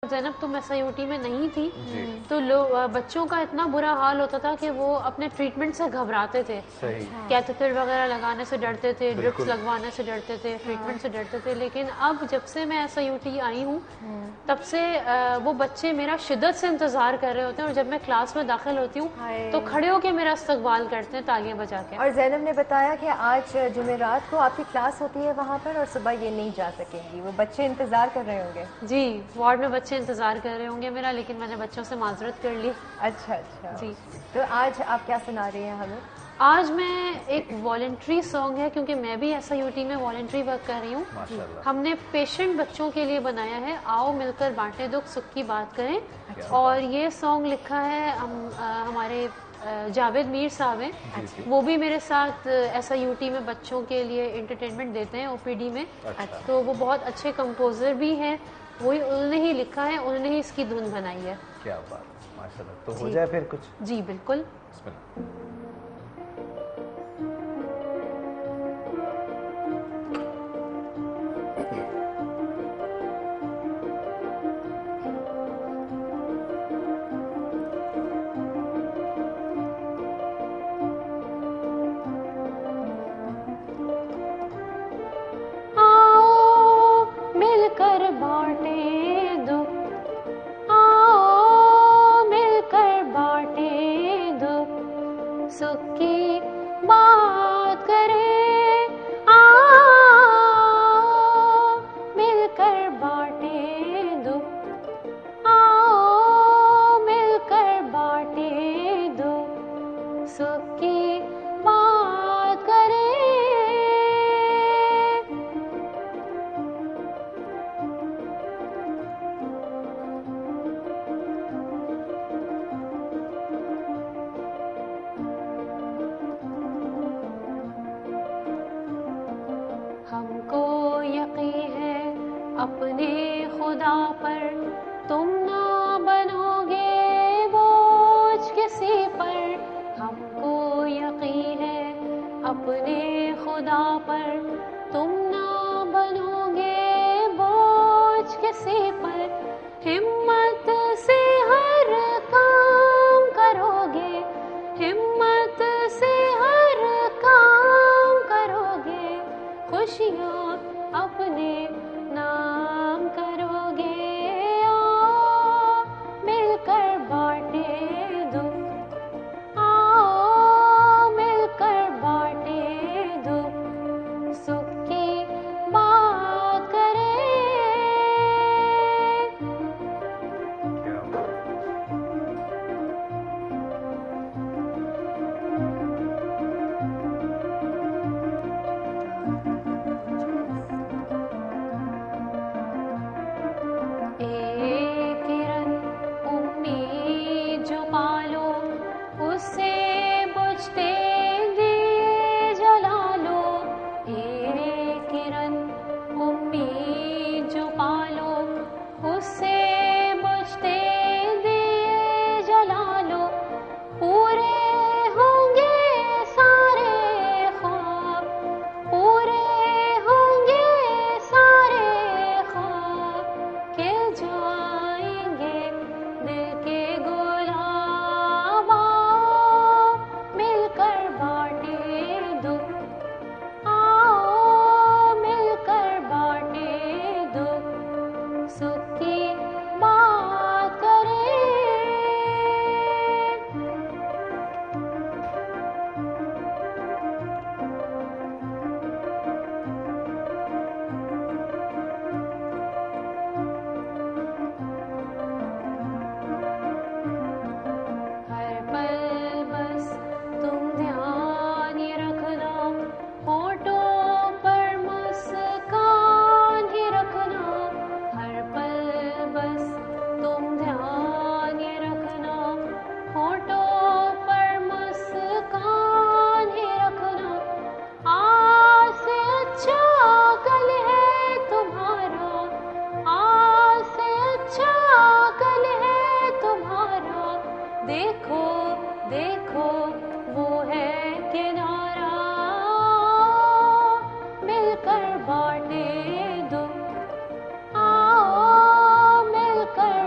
ज़ैनब तुम SIOT में नहीं थी तो बच्चों का इतना बुरा हाल होता था कि वो अपने ट्रीटमेंट से घबराते थे। कैथेटर वगैरह लगाने से डरते थे, ड्रिप्स लगवाने से डरते थे, ट्रीटमेंट से डरते थे। लेकिन अब जब से मैं SIOT आई हूँ तब से वो बच्चे मेरा शिद्दत से इंतज़ार कर रहे होते हैं और जब मैं क्लास में दाखिल होती हूँ तो खड़े होकर मेरा इस्तकबाल करते हैं तालियां बजा के। और ज़ैनब ने बताया कि आज जुमेरात को आपकी क्लास होती है वहाँ पर और सुबह ये नहीं जा सकेंगी, वो बच्चे इंतज़ार कर रहे होंगे। जी, वार्ड में बच्चे इंतज़ार कर रहे होंगे मेरा, लेकिन मैंने बच्चों से माजरत कर ली। अच्छा जी। तो आज आप क्या सुना रही हैं हमें? आज मैं एक वॉलंटरी सॉन्ग है, क्योंकि मैं भी SIOT में वॉलंटरी वर्क कर रही हूँ। हमने पेशेंट बच्चों के लिए बनाया है, आओ मिलकर बांटे दुख सुख की बात करें। और ये सॉन्ग लिखा है हमारे जावेद मीर साहब हैं। वो भी मेरे साथ SIOT में बच्चों के लिए एंटरटेनमेंट देते हैं OPD में। तो वो बहुत अच्छे कंपोजर भी हैं, वही उन्होंने ही लिखा है, उन्होंने ही इसकी धुन बनाई है। क्या बात, माशाल्लाह। तो हो जाए फिर कुछ? जी बिल्कुल। अपने खुदा पर तुम ना बनोगे बोझ किसी पर, हमको यकीन है अपने खुदा पर तुम ना बनोगे बोझ किसी पर। हिम्मत से हर काम करोगे, हिम्मत से हर काम करोगे, खुशियाँ अपने नाम करोगे। आओ मिलकर बांटे दुख, आओ मिलकर बांटे दुख, सुख की बात करें। उससे बुझते दिए जला लो, एक किरण उम्मीद जो पालो, उससे बुझते दिए जला लो। पूरे होंगे सारे ख्वाब, पूरे होंगे सारे ख्वाब, खिल जाएंगे दिल के देखो देखो वो है किनारा, मिलकर बांटे दुख, आओ मिलकर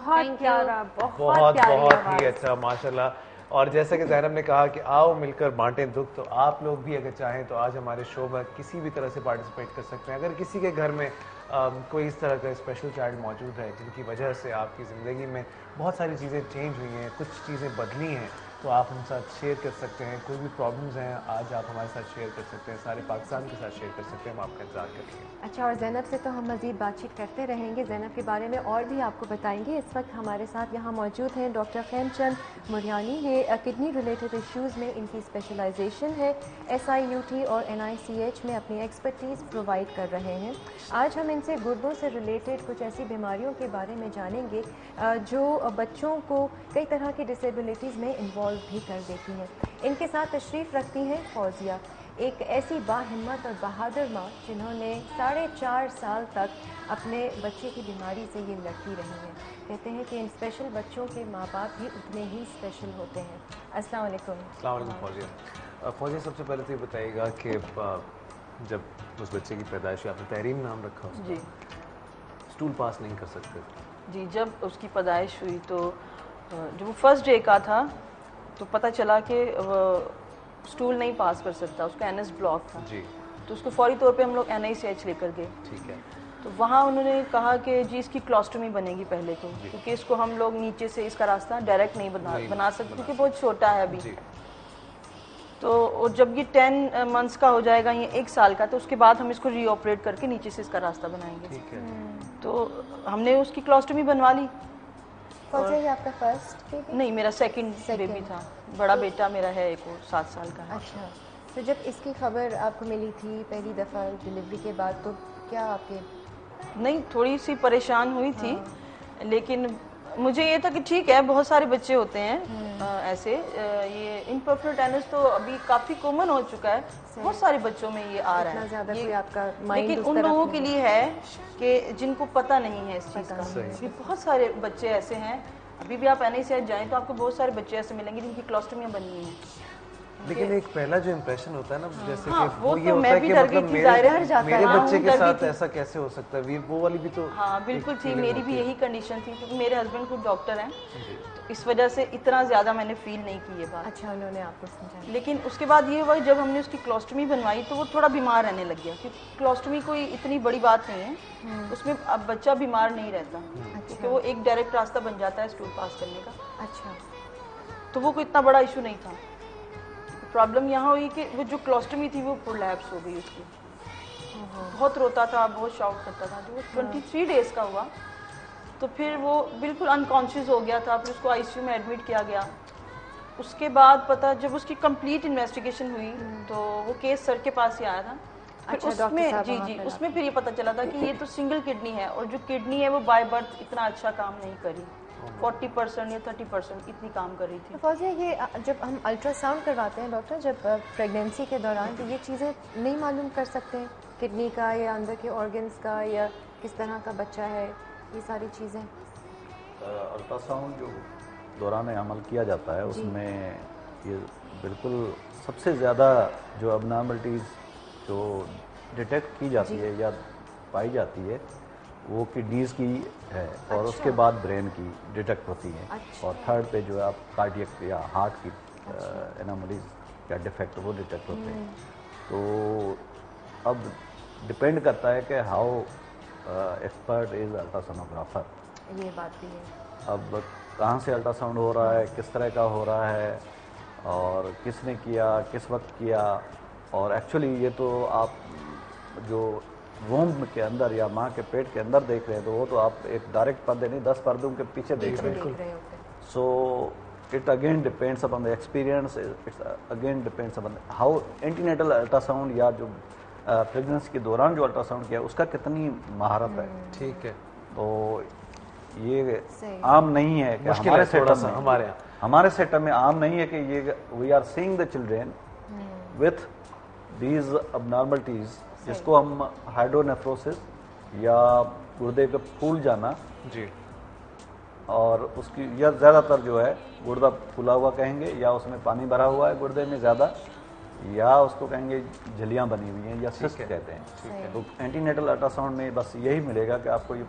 बहुत प्यारा, बहुत ही अच्छा, माशाल्लाह। और जैसा कि ज़ैनब ने कहा कि आओ मिलकर बांटें दुख, तो आप लोग भी अगर चाहें तो आज हमारे शो में किसी भी तरह से पार्टिसिपेट कर सकते हैं। अगर किसी के घर में कोई इस तरह का स्पेशल चाइल्ड मौजूद है जिनकी वजह से आपकी ज़िंदगी में बहुत सारी चीज़ें चेंज हुई हैं, कुछ चीज़ें बदली हैं, तो आप हम साथ शेयर कर सकते हैं। कोई भी प्रॉब्लम्स हैं आज आप हमारे साथ शेयर कर सकते हैं, सारे पाकिस्तान के साथ शेयर कर सकते हैं, हम आपका इंतजार करेंगे। अच्छा, और ज़ैनब से तो हम मज़ीद बातचीत करते रहेंगे, ज़ैनब के बारे में और भी आपको बताएंगे। इस वक्त हमारे साथ यहाँ मौजूद हैं डॉक्टर खेमचंद मुरियानी। ये किडनी रिलेटेड इश्यूज़ में इनकी स्पेशलाइजेशन है, SIUT और NICH में अपनी एक्सपर्टीज़ प्रोवाइड कर रहे हैं। आज हम इनसे गुर्दों से रिलेटेड कुछ ऐसी बीमारियों के बारे में जानेंगे जो बच्चों को कई तरह की डिसेबिलिटीज़ में इन्वॉल्व भी कर देती हैं। इनके साथ तशरीफ़ रखती हैं फौजिया, एक ऐसी बाहिम्मत और बहादुर माँ जिन्होंने 4.5 साल तक अपने बच्चे की बीमारी से ये लड़ती रही हैं। कहते हैं कि इन स्पेशल बच्चों के माँ बाप भी उतने ही स्पेशल होते हैं। अस्सलाम वालेकुम। अस्सलाम वालेकुम फौजिया। फौजिया, सबसे पहले तो ये बताइएगा कि जब उस बच्चे की पैदाइश, आपने तहरीम नाम रखा उसका, जी, स्टूल पास नहीं कर सकते जी, जब उसकी पैदाइश हुई तो जब वो फर्स्ट डे का था तो पता चला कि वो स्टूल नहीं पास कर सकता, उसका NS ब्लॉक था जी, तो उसको फौरी तौर पे हम लोग NICH लेकर गए। ठीक है। तो वहाँ उन्होंने कहा कि जी इसकी क्लोस्टोमी बनेगी पहले तो, क्योंकि इसको हम लोग नीचे से इसका रास्ता डायरेक्ट नहीं बना सकते क्योंकि बहुत छोटा है अभी। तो जब ये 10 मंथ्स का हो जाएगा, ये 1 साल का, तो उसके बाद हम इसको रीऑपरेट करके नीचे से इसका रास्ता बनाएंगे। ठीक है। तो हमने उसकी क्लोस्टोमी बनवा ली। फौजिया, ये आपका फर्स्ट बेबी? नहीं, मेरा सेकंड बेबी था। बड़ा बेटा मेरा है, एक और 7 साल का है। अच्छा, तो जब इसकी खबर आपको मिली थी पहली दफ़ा डिलीवरी के बाद, तो क्या आपके? नहीं, थोड़ी सी परेशान हुई थी, लेकिन मुझे ये था कि ठीक है, बहुत सारे बच्चे होते हैं ऐसे। ये इम्परफेक्ट NS तो अभी काफ़ी कॉमन हो चुका है, बहुत सारे बच्चों में ये आ रहा है। ये आपका माइंड लेकिन उन लोगों के लिए है कि जिनको पता नहीं है इस चीज़ का। अभी बहुत सारे बच्चे ऐसे हैं, अभी भी आप NICH जाएं तो आपको बहुत सारे बच्चे ऐसे मिलेंगे जिनकी क्लोस्टोमियाँ बनी हैं। लेकिन एक पहला जो इम्प्रेशन होता है ना, जैसे हाँ, कि वो ये तो होता मैं है भी कि डर मतलब गई थी, मेरे हाँ, बच्चे के डर साथ गई थी। ऐसा कैसे हो सकता है, वो वाली भी तो हाँ बिल्कुल थी, feeling मेरी भी होती है। यही कंडीशन थी क्योंकि मेरे हस्बैंड खुद डॉक्टर हैं, तो इस वजह से इतना ज़्यादा मैंने फील नहीं की ये बात। अच्छा, उन्होंने आपको समझाया। लेकिन उसके बाद ये हुआ जब हमने उसकी क्लोस्टोमी बनवाई तो वो थोड़ा बीमार रहने लग गया, क्योंकि क्लोस्टोमी कोई इतनी बड़ी बात नहीं है, उसमें अब बच्चा बीमार नहीं रहता क्योंकि वो एक डायरेक्ट रास्ता बन जाता है स्टूल पास करने का। अच्छा, तो वो कोई इतना बड़ा इशू नहीं था। प्रॉब्लम यहाँ हुई कि वो जो क्लोस्टोमी थी वो प्रोलैप्स हो गई उसकी। बहुत रोता था, बहुत शाउट करता था। जो 23 डेज़ का हुआ तो फिर वो बिल्कुल अनकॉन्शियस हो गया था, फिर उसको ICU में एडमिट किया गया। उसके बाद पता, जब उसकी कंप्लीट इन्वेस्टिगेशन हुई तो वो केस सर के पास ही आया था। फिर अच्छा, उसमें जी उसमें फिर ये पता चला था कि ये तो सिंगल किडनी है, और जो किडनी है वो बाय बर्थ इतना अच्छा काम नहीं करी, 40% या 30% इतनी काम कर रही थी। तो फौजिया, ये जब हम अल्ट्रासाउंड करवाते हैं डॉक्टर, जब प्रेगनेंसी के दौरान, तो ये चीज़ें नहीं मालूम कर सकते हैं किडनी का या अंदर के ऑर्गन्स का या किस तरह का बच्चा है, ये सारी चीज़ें? अल्ट्रासाउंड जो दौरान अमल किया जाता है उसमें ये बिल्कुल सबसे ज़्यादा जो अबनॉर्मलिटीज़ जो डिटेक्ट की जाती है या पाई जाती है वो किडनीज़ की है, और अच्छा। उसके बाद ब्रेन की डिटेक्ट होती है। अच्छा। और थर्ड पे जो है आप कार्डियक या हार्ट की एनोमलीज या डिफेक्ट वो डिटेक्ट होते हैं। तो अब डिपेंड करता है कि हाउ एक्सपर्ट इज़ अल्ट्रासोनोग्राफर। ये बात भी है। अब कहाँ से अल्ट्रासाउंड हो रहा है, किस तरह का हो रहा है, और किसने किया, किस वक्त किया, और एक्चुअली ये तो आप जो वोम के अंदर या माँ के पेट के अंदर देख रहे हैं तो वो तो आप एक डायरेक्ट पर्दे नहीं 10 पर्दों के पीछे देख रहे हैं। So it again depends upon the experience, it's again depends upon how antenatal ultrasound या जो प्रेगनेंसी के दौरान जो अल्ट्रासाउंड किया उसका कितनी महारत है। ठीक है। तो ये आम नहीं है कि हमारे सेटअप में आम नहीं है कि ये we are seeing the children with these abnormalities, जिसको हम हाइड्रोनेफ्रोसिस या गुर्दे का फूल जाना जी, और उसकी या ज़्यादातर जो है गुर्दा फूला हुआ कहेंगे या उसमें पानी भरा हुआ है गुर्दे में ज़्यादा, या उसको कहेंगे झिल्लियाँ बनी हुई हैं या सिस्ट कहते हैं। तो एंटीनेटल अल्ट्रासाउंड में बस यही मिलेगा कि आपको ये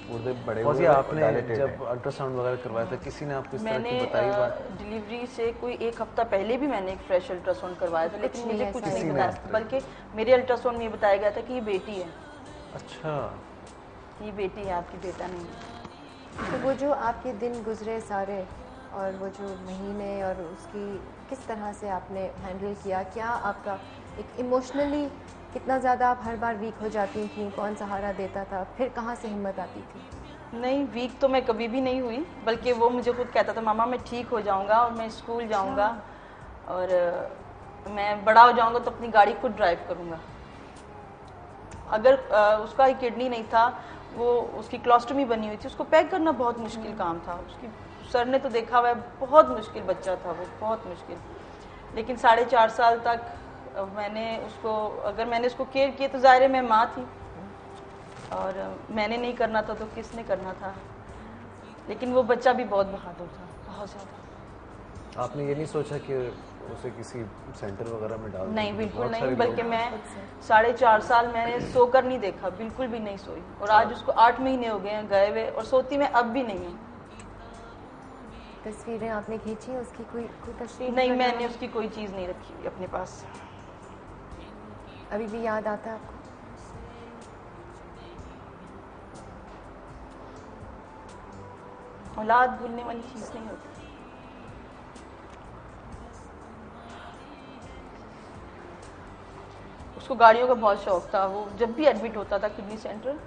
गुर्दे बड़े हुए आपने जब अल्ट्रासाउंड वगैरह करवाया था किसी ने आपको इस तरह की बताई बात? डिलीवरी से कोई 1 हफ्ता पहले भी मैंने एक फ्रेश अल्ट्रासाउंड करवाया था, लेकिन मुझे कुछ नहीं बताया, बल्कि मेरे अल्ट्रासाउंड में बताया गया था कि ये बेटी है। अच्छा, ये बेटी है आपकी, बेटा नहीं है। तो वो जो आपके दिन गुजरे सारे और वो जो महीने और उसकी किस तरह से आपने हैंडल किया, क्या आपका एक इमोशनली कितना ज़्यादा आप हर बार वीक हो जाती थी, कौन सहारा देता था, फिर कहाँ से हिम्मत आती थी? नहीं, वीक तो मैं कभी भी नहीं हुई, बल्कि वो मुझे खुद कहता था मामा मैं ठीक हो जाऊंगा और मैं स्कूल जाऊंगा और मैं बड़ा हो जाऊंगा तो अपनी गाड़ी खुद ड्राइव करूंगा। अगर उसका किडनी नहीं था, वो उसकी क्लोस्टोमी बनी हुई थी, उसको पैक करना बहुत मुश्किल काम था। उसकी सर ने तो देखा हुआ है, बहुत मुश्किल बच्चा था वो, बहुत मुश्किल। लेकिन 4.5 साल तक मैंने उसको, अगर मैंने उसको केयर किया तो ज़ाहिर है मैं माँ थी और मैंने नहीं करना था तो किसने करना था। लेकिन वो बच्चा भी बहुत बहादुर था, बहुत ज़्यादा। आपने ये नहीं सोचा कि उसे किसी सेंटर वगैरह में डाल? नहीं, बिल्कुल नहीं, बल्कि मैं 4.5 साल मैंने सोकर नहीं देखा, बिल्कुल भी नहीं सोई। और आज उसको 8 महीने हो गए हैं गए हुए, और सोती मैं अब भी नहीं हूँ। तस्वीरें आपने खींची, उसकी कोई तस्वीर नहीं, मैंने उसकी कोई चीज़ नहीं रखी हुई अपने पास। अभी भी याद आता है आपको? औलाद भूलने वाली चीज़ नहीं होती। उसको गाड़ियों का बहुत शौक था। वो जब भी एडमिट होता था किडनी सेंटर,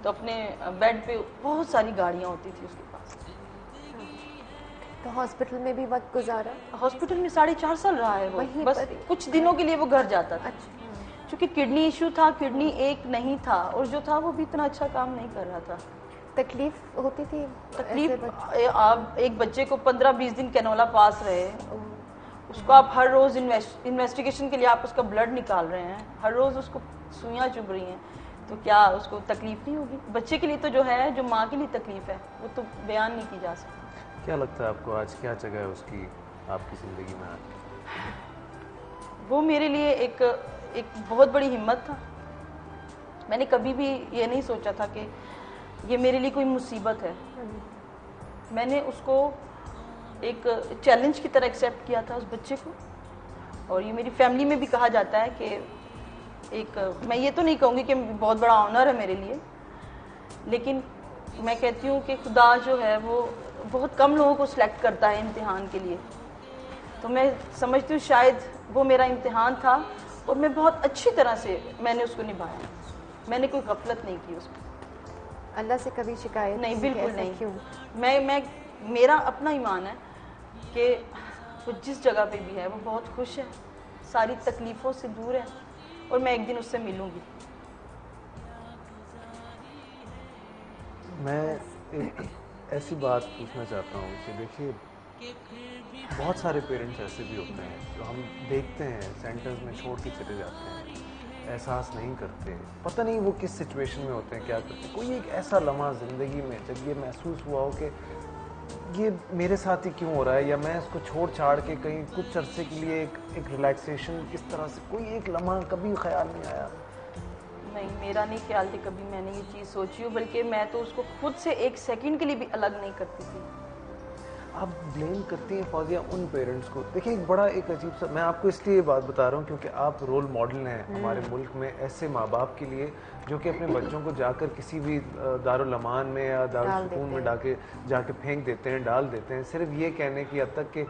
तो अपने बेड पे बहुत सारी गाड़ियाँ होती थी उसके पास। तो हॉस्पिटल में भी वक्त गुजारा? हॉस्पिटल में 4.5 साल रहा है वो, बस कुछ दिनों के लिए वो घर जाता था। क्योंकि किडनी इशू था, किडनी एक नहीं था, और जो था वो भी इतना अच्छा काम नहीं कर रहा था। तकलीफ होती थी? तकलीफ, आप एक बच्चे को 15-20 दिन कैनोला पास रहे, उसको आप हर रोज़ इन्वेस्टिगेशन के लिए आप उसका ब्लड निकाल रहे हैं, हर रोज़ उसको सुइयाँ चुभ रही हैं, तो क्या उसको तकलीफ नहीं होगी? बच्चे के लिए तो जो है, जो माँ के लिए तकलीफ है, वो तो बयान नहीं की जा सकती। क्या लगता है आपको आज क्या जगह है उसकी आपकी ज़िंदगी में आज? वो मेरे लिए एक बहुत बड़ी हिम्मत था। मैंने कभी भी ये नहीं सोचा था कि ये मेरे लिए कोई मुसीबत है। मैंने उसको एक चैलेंज की तरह एक्सेप्ट किया था, उस बच्चे को। और ये मेरी फैमिली में भी कहा जाता है कि मैं ये तो नहीं कहूँगी कि बहुत बड़ा ऑनर है मेरे लिए, लेकिन मैं कहती हूँ कि खुदा जो है वो बहुत कम लोगों को सिलेक्ट करता है इम्तिहान के लिए। तो मैं समझती हूँ शायद वो मेरा इम्तिहान था, और मैं बहुत अच्छी तरह से मैंने उसको निभाया। मैंने कोई गफलत नहीं की उसमें। अल्लाह से कभी शिकायत? नहीं, बिल्कुल नहीं। क्यों? मेरा अपना ईमान है कि वो जिस जगह पे भी है वो बहुत खुश है, सारी तकलीफ़ों से दूर है, और मैं एक दिन उससे मिलूंगी। मैं एक ऐसी बात पूछना चाहता हूँ कि देखिए, बहुत सारे पेरेंट्स ऐसे भी होते हैं जो हम देखते हैं सेंटर्स में छोड़ के चले जाते हैं, एहसास नहीं करते, पता नहीं वो किस सिचुएशन में होते हैं, क्या करते हैं। कोई एक ऐसा लम्हा ज़िंदगी में जब ये महसूस हुआ हो कि ये मेरे साथ ही क्यों हो रहा है, या मैं इसको छोड़ छाड़ के कहीं कुछ अरसे के लिए एक रिलैक्सेशन किस तरह से, कोई एक लम्हा कभी ख्याल नहीं आया? नहीं, मेरा नहीं ख्याल कि कभी मैंने ये चीज़ सोची हो, बल्कि मैं तो उसको खुद से एक सेकंड के लिए भी अलग नहीं करती थी। आप ब्लेम करती हैं फौजिया उन पेरेंट्स को? देखिए, एक बड़ा एक अजीब सा, मैं आपको इसलिए ये बात बता रहा हूँ क्योंकि आप रोल मॉडल हैं हमारे मुल्क में ऐसे माँ बाप के लिए जो कि अपने बच्चों को जाकर किसी भी दारुल अमान में या दारुल सुकून में जाके फेंक देते हैं, डाल देते हैं, सिर्फ ये कहने की हद तक कि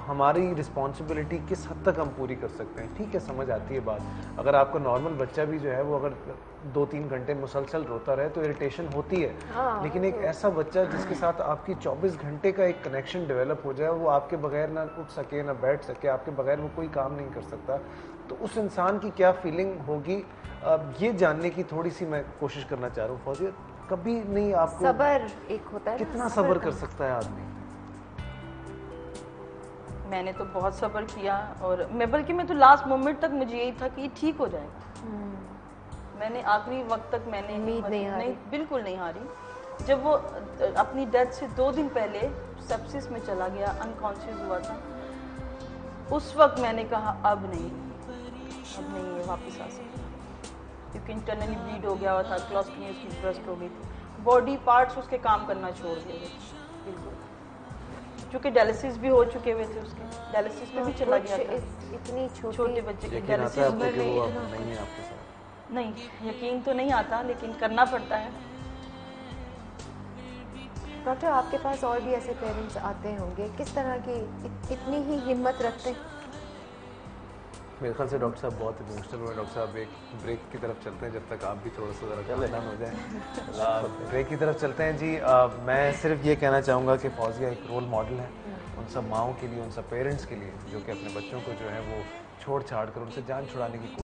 हमारी रिस्पॉन्सिबिलिटी किस हद तक हम पूरी कर सकते हैं। ठीक है, समझ आती है बात। अगर आपका नॉर्मल बच्चा भी जो है वो अगर 2-3 घंटे मुसलसल रोता रहे तो इरिटेशन होती है, लेकिन एक ऐसा बच्चा जिसके साथ आपकी 24 घंटे का एक कनेक्शन डेवलप हो जाए, वो आपके बगैर ना उठ सके ना बैठ सके, आपके बगैर वो कोई काम नहीं कर सकता, तो उस इंसान की क्या फीलिंग होगी, ये जानने की थोड़ी सी मैं कोशिश करना चाह रहा हूँ। फौजिया, कभी नहीं आपको सब्र एक होता है, कितना सब्र कर सकता है आदमी? मैंने तो बहुत सब्र किया, और मैं तो लास्ट मोमेंट तक मुझे यही था कि ये ठीक हो जाएगा। मैंने आखिरी वक्त तक मैंने उम्मीद नहीं, बिल्कुल नहीं हारी। जब वो अपनी डेथ से 2 दिन पहले सेप्सिस में चला गया, अनकॉन्शियस हुआ था, उस वक्त मैंने कहा अब नहीं ये वापस आ सकता, क्योंकि इंटरनली ब्लीड हो गया हुआ था, क्लोस्टमी उसकी ब्रस्ट हो गई थी, बॉडी पार्ट्स उसके काम करना छोड़ दिए थे बिल्कुल, क्योंकि डायलिसिस भी हो चुके हुए थे, उसके डायलिसिस पे भी चला गया था। इतनी छोटे बच्चे के यकीन आता डायलिसिस है आपको में कि वो अब नहीं है आपके साथ? नहीं, यकीन तो नहीं आता, लेकिन करना पड़ता है। डॉक्टर, आपके पास और भी ऐसे पेरेंट्स आते होंगे, किस तरह की इतनी ही हिम्मत रखते हैं? मेरे ख्याल से डॉक्टर साहब बहुत इमोशनल हुए। डॉक्टर साहब एक ब्रेक की तरफ चलते हैं, जब तक आप भी थोड़ा सा ज़रा सावधान हो जाए। ब्रेक की तरफ चलते हैं जी। मैं सिर्फ ये कहना चाहूँगा कि फौजिया एक रोल मॉडल है उन सब माओं के लिए, उन सब पेरेंट्स के लिए जो कि अपने बच्चों को जो है वो छोड़ छाड़ कर उनसे जान छुड़ाने की